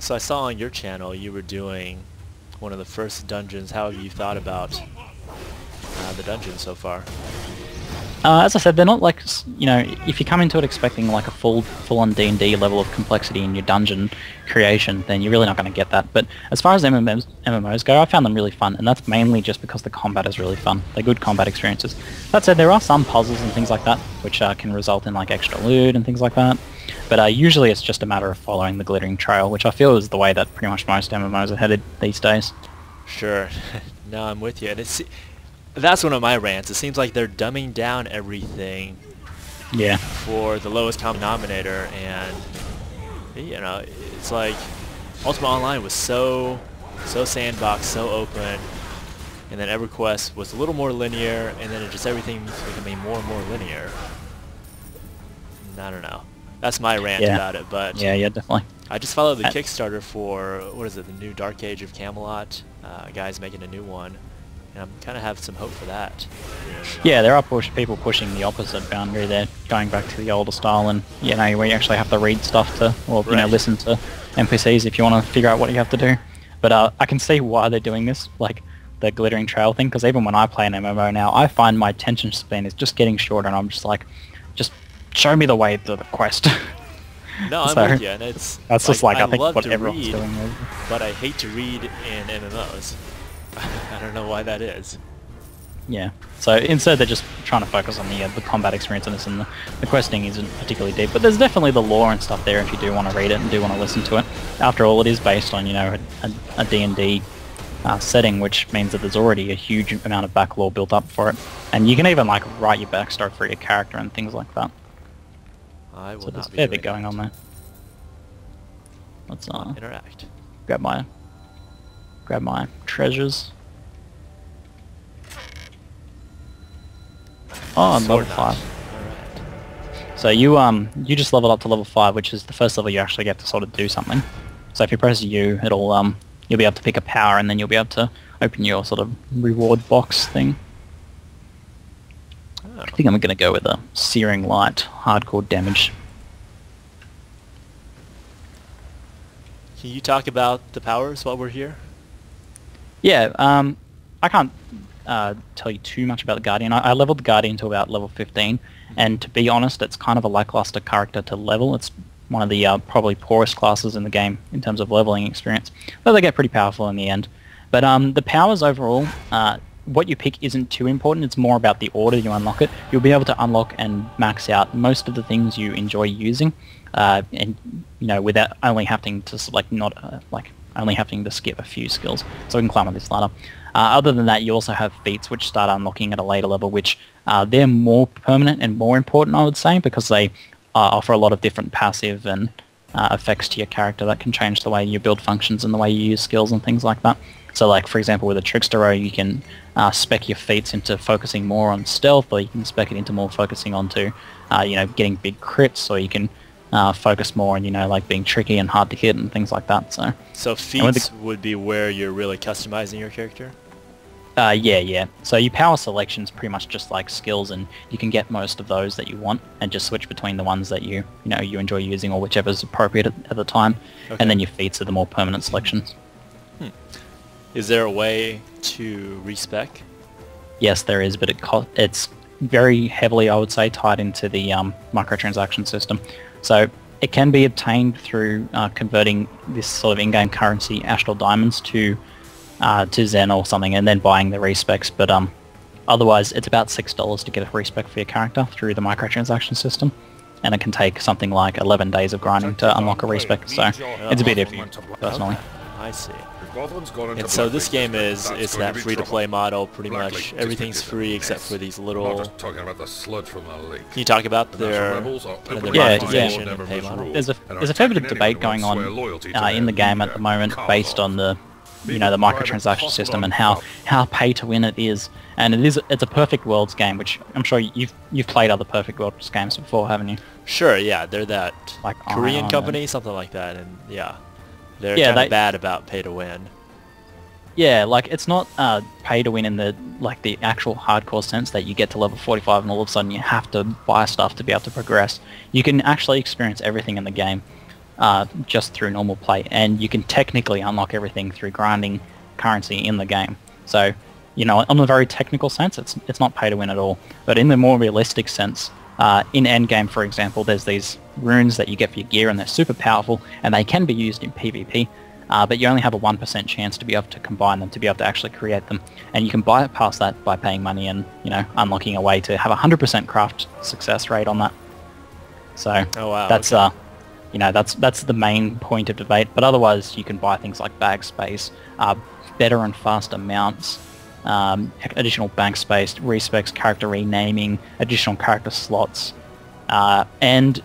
So I saw on your channel you were doing one of the first dungeons. How have you thought about the dungeon so far? As I said, they're not like, if you come into it expecting like a full-on D&D level of complexity in your dungeon creation, then you're really not going to get that. But as far as MMOs go, I found them really fun, and that's mainly just because the combat is really fun. They're good combat experiences. That said, there are some puzzles and things like that, which can result in like extra loot and things like that. But usually it's just a matter of following the glittering trail, which I feel is the way that pretty much most MMOs are headed these days. Sure. No, I'm with you. And that's one of my rants. It seems like they're dumbing down everything for the lowest common denominator, and it's like Ultima Online was so sandbox, so open, and then EverQuest was a little more linear, and then everything was becoming more and more linear. I don't know. That's my rant about it, but yeah, definitely. I just followed the Kickstarter for, what is it, the new Dark Age of Camelot. Guy's making a new one. And I'm kind of have some hope for that. Yeah, there are people pushing the opposite boundary. They're going back to the older style, and where you actually have to read stuff to, or listen to NPCs if you want to figure out what you have to do. But I can see why they're doing this, like the glittering trail thing, because even when I play an MMO now, I find my attention span is just getting shorter, and I'm just like, just show me the way to the quest. No, I'm with you, and it's that's just like I think love what to everyone's read, doing. But I hate to read in MMOs. I don't know why that is. Yeah. So instead, they're just trying to focus on the combat experience in this, and the questing isn't particularly deep. But there's definitely the lore and stuff there if you do want to read it and do want to listen to it. After all, it is based on a D&D setting, which means that there's already a huge amount of back lore built up for it, and you can even like write your backstory for your character and things like that. So there's a fair bit going on there. Let's interact. Grab my treasures. Oh, I'm level 5. Alright. So you just leveled up to level 5, which is the first level you actually get to sort of do something. So if you press U, it'll you'll be able to pick a power, and then you'll be able to open your sort of reward box thing. Oh. I think I'm going to go with a Searing Light, hardcore damage. Can you talk about the powers while we're here? Yeah, I can't tell you too much about the Guardian. I leveled the Guardian to about level 15, and to be honest, it's kind of a lackluster character to level. It's one of the probably poorest classes in the game in terms of leveling experience, though they get pretty powerful in the end. But the powers overall, what you pick isn't too important. It's more about the order you unlock it. You'll be able to unlock and max out most of the things you enjoy using, and without only having to select only having to skip a few skills. So we can climb on this ladder. Other than that, you also have feats which start unlocking at a later level, which they're more permanent and more important, I would say, because they offer a lot of different passive and effects to your character that can change the way your build functions and the way you use skills and things like that. So like, for example, with a Trickster row, you can spec your feats into focusing more on stealth, or you can spec it into more focusing onto, getting big crits, or you can focus more on, like being tricky and hard to hit and things like that. So feats would be where you're really customizing your character? Yeah. So your power selection's pretty much just like skills, and you can get most of those that you want and just switch between the ones that you enjoy using, or whichever's appropriate at the time. Okay. And then your feats are the more permanent selections. Is there a way to respec? Yes, there is, but it's very heavily, I would say, tied into the microtransaction system. So it can be obtained through converting this sort of in-game currency, Astral Diamonds, to Zen or something, and then buying the respecs. But otherwise, it's about $6 to get a respec for your character through the microtransaction system, and it can take something like 11 days of grinding to unlock a respec. So it's a bit iffy, personally. Okay. I see. And so this game is that free-to-play model, pretty much. Everything's free except for these little... Just talking about the sludge from the lake. Can you talk about their monetization and pay model? There's a fair bit of debate going on in the game at the moment based on the the microtransaction system and how pay-to-win it is. And it's a Perfect Worlds game, which I'm sure you've played other Perfect Worlds games before, haven't you? Sure, yeah. They're that like Korean company, something like that, and yeah. They're kind of bad about pay-to-win. Yeah, like it's not pay to win in the actual hardcore sense that you get to level 45 and all of a sudden you have to buy stuff to be able to progress. You can actually experience everything in the game. just through normal play, and you can technically unlock everything through grinding currency in the game. So, you know, on a very technical sense, it's not pay to win at all. But in the more realistic sense, in endgame, for example, there's these runes that you get for your gear, and they're super powerful, and they can be used in PvP. But you only have a 1% chance to be able to combine them, to be able to actually create them. And you can bypass that by paying money and, you know, unlocking a way to have a 100% craft success rate on that. So oh, wow, that's okay. you know, that's the main point of debate. But otherwise, you can buy things like bag space, better and faster mounts, additional bank space, respecs, character renaming, additional character slots, and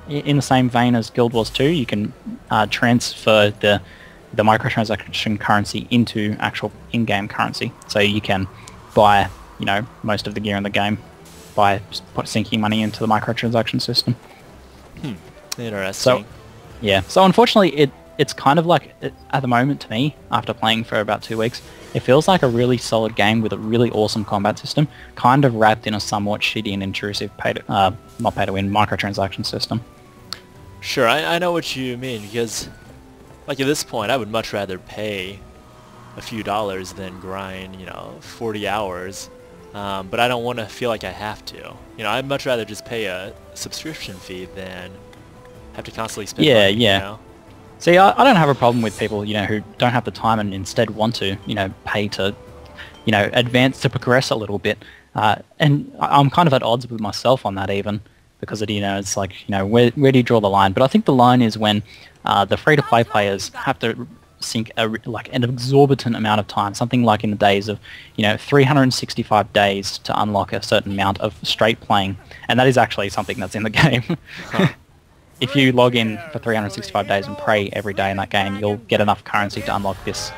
in the same vein as Guild Wars 2, you can transfer the microtransaction currency into actual in-game currency. So you can buy, you know, most of the gear in the game by sinking money into the microtransaction system. Interesting. So, yeah. So unfortunately, it's kind of like, at the moment to me, after playing for about 2 weeks, it feels like a really solid game with a really awesome combat system, kind of wrapped in a somewhat shitty and intrusive not pay to win microtransaction system. Sure, I know what you mean, because like at this point I would much rather pay a few dollars than grind, you know, 40 hours. But I don't want to feel like I have to. You know, I'd much rather just pay a subscription fee than have to constantly spend money, yeah. you know? See, I don't have a problem with people, you know, who don't have the time and instead want to, you know, pay to, you know, advance, to progress a little bit. And I'm kind of at odds with myself on that even, because you know, it's like, you know, where do you draw the line? But I think the line is when the free-to-play players have to sink like an exorbitant amount of time, something like in the days of, you know, 365 days to unlock a certain amount of straight playing, and that is actually something that's in the game. If you log in for 365 days and pray every day in that game, you'll get enough currency to unlock this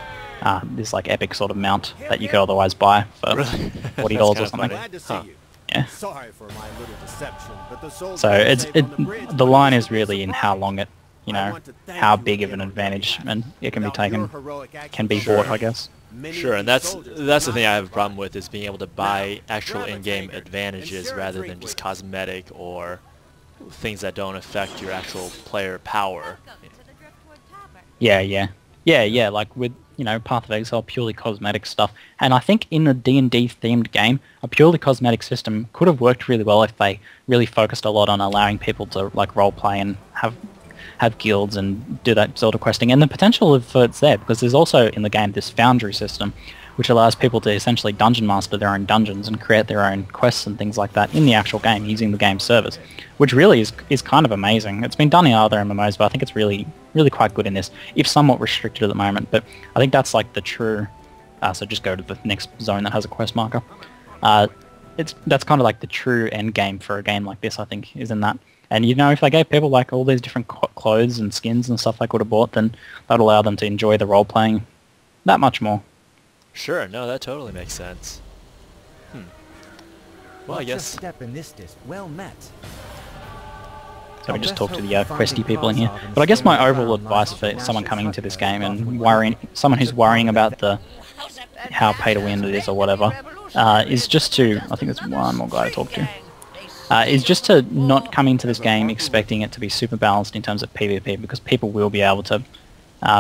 like epic sort of mount that you could otherwise buy for $40 or something. Glad to see you. Yeah. Sorry for my little deception, but the soldiers So saved on the bridge the were line is saved really in how long it, you know, how big of an advantage and it can be taken, can be bought, I guess. Sure, and that's the thing I have a problem with, is being able to buy actual in-game advantages rather than just cosmetic or things that don't affect your actual player power. Yeah, like with, you know, Path of Exile, purely cosmetic stuff. And I think in a D&D themed game, a purely cosmetic system could have worked really well if they really focused a lot on allowing people to like roleplay and have guilds and do that Zelda questing. And the potential for it's there, because there's also in the game this Foundry system, which allows people to essentially dungeon master their own dungeons and create their own quests and things like that in the actual game using the game servers, which really is kind of amazing. It's been done in other MMOs, but I think it's really quite good in this, if somewhat restricted at the moment. But I think that's like the true... so just go to the next zone that has a quest marker. That's kind of like the true end game for a game like this, I think, is in that. And, you know, if they gave people like all these different clothes and skins and stuff they could have bought, then that'd allow them to enjoy the role-playing that much more. Sure, no, that totally makes sense. Well, I guess... step in this well met. So we just talked to the questy people in here. But I guess my overall advice for someone coming into this game and someone who's worrying about how pay to win it is or whatever, is just to, I think there's one more guy to talk to, is just to not come into this game expecting it to be super balanced in terms of PvP, because people will be able to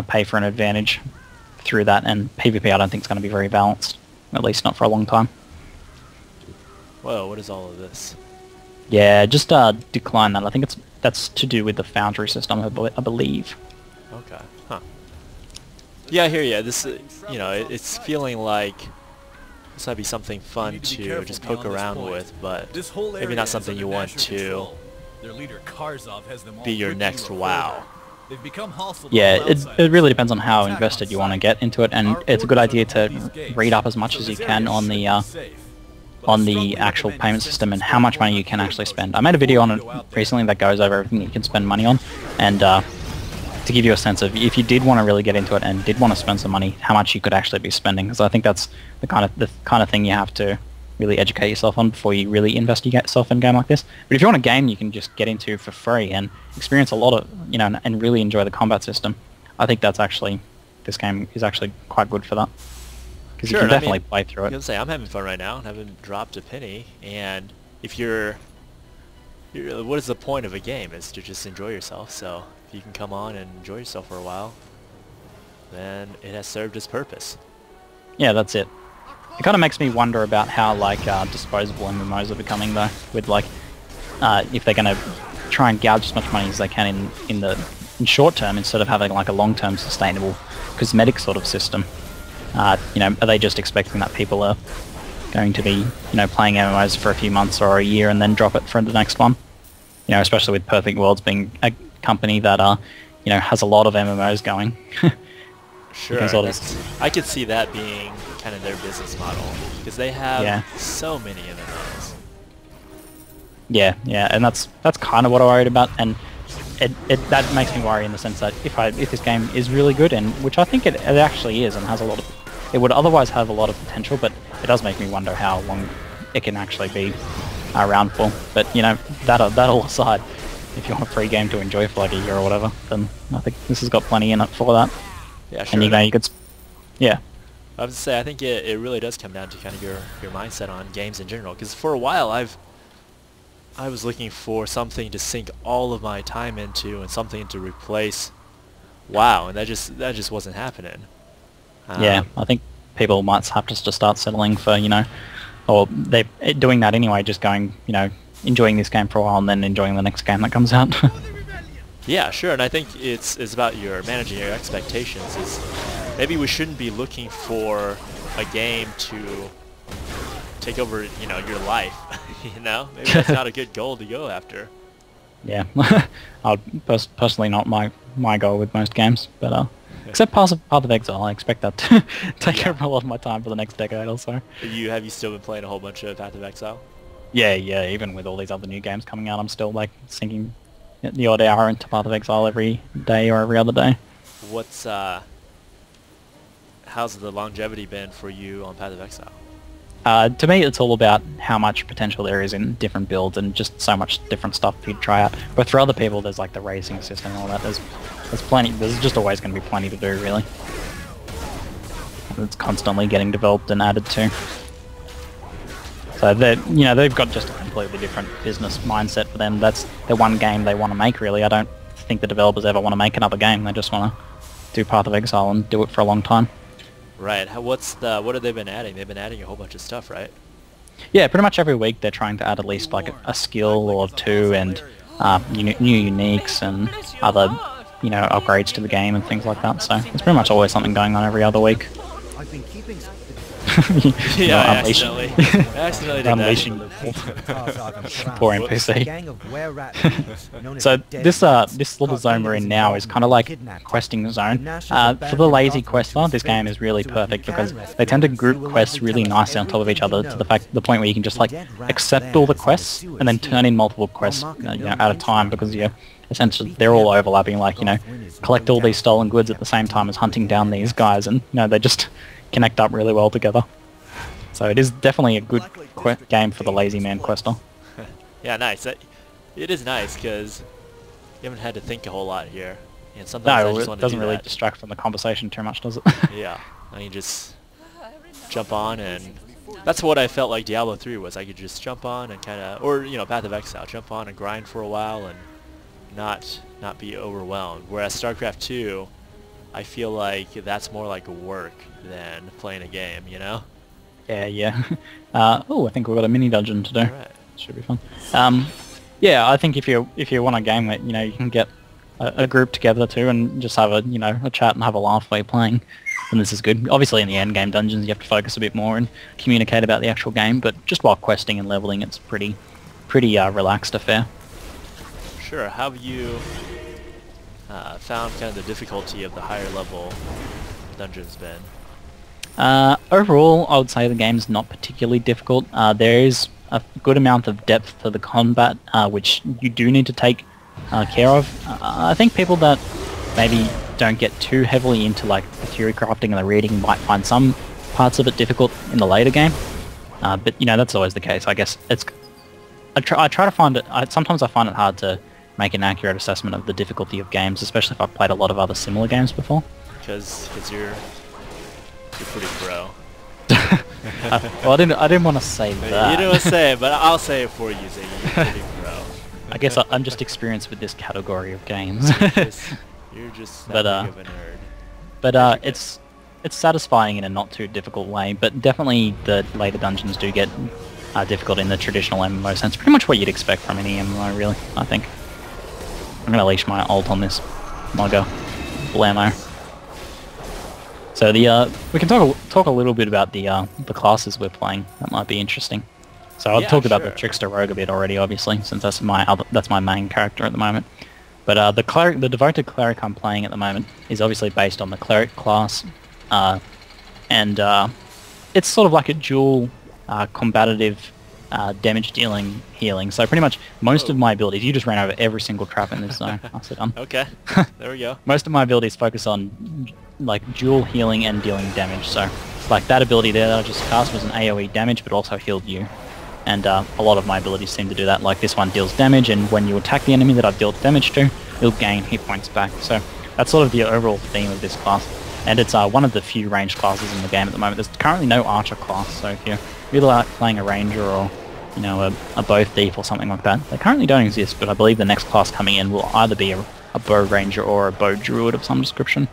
pay for an advantage through that, and PvP I don't think is going to be very balanced, at least not for a long time. Whoa, what is all of this? Yeah, just decline that. I think that's to do with the Foundry system, I believe. Okay, huh. Yeah, I hear ya. This, you know, it's feeling like this might be something fun to just poke around with, but maybe not something you want to be your next WoW. Yeah, it really depends on how invested you want to get into it, and it's a good idea to read up as much as you can on the actual payment system and how much money you can actually spend. I made a video on it recently that goes over everything that you can spend money on, and to give you a sense of, if you did want to really get into it and did want to spend some money, how much you could actually be spending, because I think that's the kind of thing you have to really educate yourself on before you really invest yourself in a game like this. But if you want a game you can just get into for free and experience a lot of, you know, and really enjoy the combat system, I think that's actually, this game is actually quite good for that. Because you can definitely play through it. I was gonna say, I'm having fun right now and haven't dropped a penny, and if you're what is the point of a game? Is to just enjoy yourself, so if you can come on and enjoy yourself for a while, then it has served its purpose. Yeah, that's it. It kind of makes me wonder about how like disposable MMOs are becoming though, with like if they're going to try and gouge as much money as they can in short term instead of having like a long term sustainable cosmetic sort of system. You know, are they just expecting that people are going to be, you know, playing MMOs for a few months or a year and then drop it for the next one? You know, especially with Perfect Worlds being a company that you know, has a lot of MMOs going. Sure, I could see that being kind of their business model, because they have so many MMOs. Yeah, and that's kind of what I worried about, and that makes me worry in the sense that if this game is really good, and which I think it actually is, and has a lot of, it would otherwise have a lot of potential, but it does make me wonder how long it can actually be around for. But you know, that all aside, if you want a free game to enjoy for like a year or whatever, then I think this has got plenty in it for that. Yeah, sure. And you could, yeah. I was to say, I think it really does come down to kind of your mindset on games in general. Because for a while, I was looking for something to sink all of my time into and something to replace WoW, and that just wasn't happening. Yeah, I think people might have to start settling for, you know, or they're doing that anyway, just going, you know, enjoying this game for a while and then enjoying the next game that comes out. Yeah, sure, and I think it's about managing your expectations. Is maybe we shouldn't be looking for a game to take over, you know, your life. You know, maybe that's not a good goal to go after. Yeah, personally not my goal with most games, but except Path of Exile, I expect that to take over a lot of my time for the next decade or so. Have you still been playing a whole bunch of Path of Exile? Yeah, even with all these other new games coming out, I'm still like sinking the odd hour into Path of Exile every day or every other day. What's how's the longevity been for you on Path of Exile? To me, it's all about how much potential there is in different builds and just so much different stuff for you to try out. But for other people, there's like the racing system and all that. There's plenty. There's just always going to be plenty to do, really. And it's constantly getting developed and added to. So they've got just a completely different business mindset for them. That's the one game they want to make, really. I don't think the developers ever want to make another game. They just want to do Path of Exile and do it for a long time. Right. What have they been adding? They've been adding a whole bunch of stuff, right? Yeah, pretty much every week they're trying to add at least like a skill or two, and new uniques and other, you know, upgrades to the game and things like that. So it's pretty much always something going on every other week. I've been keeping Yeah, I accidentally did unleashing that. Poor NPC. So this little zone we're in now is kind of like questing zone. For the lazy quester, this game is really perfect because they tend to group quests really nicely on top of each other to the point where you can just like accept all the quests and then turn in multiple quests, you know, at a time, because essentially they're all overlapping. Like, you know, collect all these stolen goods at the same time as hunting down these guys, and you know, they just connect up really well together. So it is definitely a good game for the lazy man quester. Yeah, nice. It is nice because you haven't had to think a whole lot here. And sometimes no, it doesn't really distract from the conversation too much, does it? Yeah, and you just jump on, and that's what I felt like Diablo 3 was. I could just jump on and kind of, or you know, Path of Exile, jump on and grind for a while and not be overwhelmed. Whereas StarCraft 2, I feel like that's more like work than playing a game, you know? Yeah. Oh, I think we've got a mini dungeon to do. Right. Should be fun. Yeah, I think if you want a game that, you know, you can get a group together too and just have a chat and have a laugh while you're playing, then this is good. Obviously in the end game dungeons you have to focus a bit more and communicate about the actual game, but just while questing and leveling it's pretty relaxed affair. Sure. How have you found kind of the difficulty of the higher level dungeons been? Overall, I would say the game's not particularly difficult. There is a good amount of depth to the combat, which you do need to take care of. I think people that maybe don't get too heavily into like the theory crafting and the reading might find some parts of it difficult in the later game. But you know, that's always the case. I guess I try to find it. Sometimes I find it hard to make an accurate assessment of the difficulty of games, especially if I've played a lot of other similar games before. Because you're pretty pro. Well, I didn't want to say that. You didn't want to say it, but I'll say it for you, Ziggy. You're pretty pro. I guess I'm just experienced with this category of games. You're just But, that big of a nerd. But it's satisfying in a not too difficult way. But definitely the later dungeons do get difficult in the traditional MMO sense. Pretty much what you'd expect from any MMO, really. I think. I'm gonna leash my ult on this Mugger Blammo. So we can talk a little bit about the classes we're playing. That might be interesting. So I've talked about the Trickster Rogue a bit already, obviously, since that's my main character at the moment. But the devoted cleric I'm playing at the moment is obviously based on the cleric class, and it's sort of like a dual combative damage dealing healing. So pretty much most of my abilities, you just ran over every single trap in this zone. I said Okay, there we go. Most of my abilities focus on like dual healing and dealing damage. So like that ability there that I just cast was an AoE damage, but also healed you. And a lot of my abilities seem to do that. Like this one deals damage, and when you attack the enemy that I've dealt damage to, you'll gain hit points back. So that's sort of the overall theme of this class. And it's one of the few ranged classes in the game at the moment. There's currently no archer class, so if you're really like playing a ranger or a bow thief or something like that, they currently don't exist. But I believe the next class coming in will either be a bow ranger or a bow druid of some description.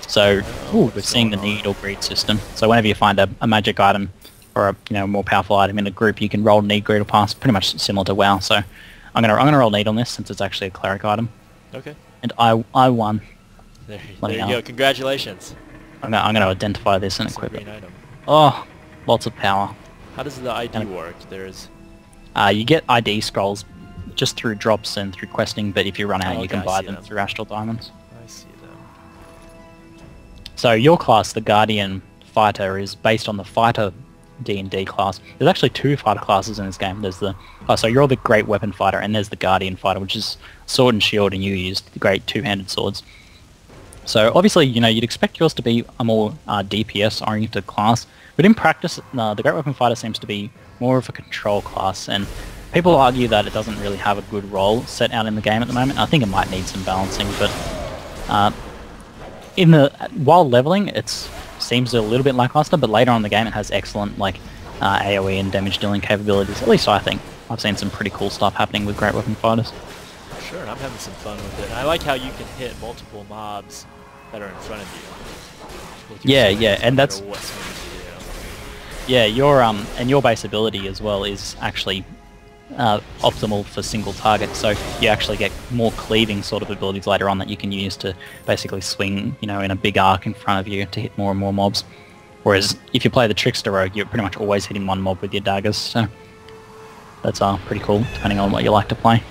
So we're seeing the need or greed system. So whenever you find a magic item or a more powerful item in a group, you can roll need, greed, or pass, pretty much similar to WoW. So I'm gonna roll need on this since it's actually a cleric item. Okay. And I won. There you go. Congratulations. I'm gonna identify this and It's a equip green it. item. Oh, lots of power. How does the ID work? There's... You get ID scrolls just through drops and through questing, but if you run out, you okay, can I buy see them them. through Astral Diamonds. I see them. So your class, the Guardian Fighter, is based on the Fighter D&D class. There's actually two fighter classes in this game. There's the so you're the Great Weapon Fighter, and there's the Guardian Fighter, which is sword and shield, and you use the great two-handed swords. So obviously, you'd expect yours to be a more DPS-oriented class, but in practice, the Great Weapon Fighter seems to be more of a control class, and people argue that it doesn't really have a good role set out in the game at the moment. I think it might need some balancing, but while leveling, it seems a little bit lackluster, but later on in the game it has excellent AoE and damage dealing capabilities. At least I think. I've seen some pretty cool stuff happening with Great Weapon Fighters. Sure, I'm having some fun with it. And I like how you can hit multiple mobs that are in front of you. With your swings, and no that's... matter what swings you do. Yeah, your base ability as well is actually optimal for single target, so you actually get more cleaving sort of abilities later on that you can use to basically swing, in a big arc in front of you to hit more and more mobs. Whereas if you play the Trickster Rogue, you're pretty much always hitting one mob with your daggers, so that's pretty cool, depending on what you like to play.